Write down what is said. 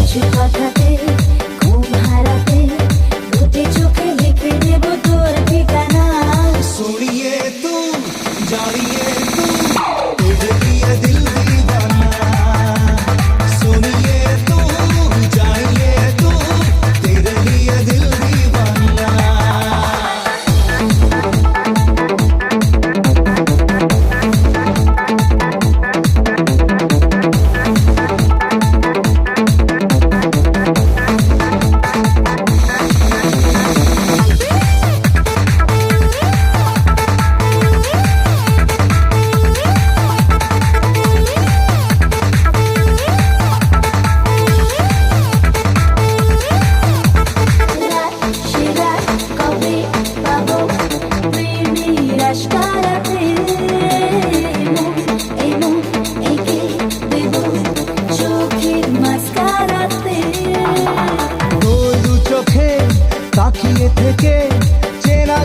কিছু কথাতে ঘুম হারাতে দুটি চোখে লিখে দেব তোর ঠিকানা। सुनिए तुम जानिए तुम तुझे दिए दिल दीवाना। सुनिए तुम जानिए तुम तेरे लिए दिल दीवाना। চোখে তাকিয়ে থেকে চেনা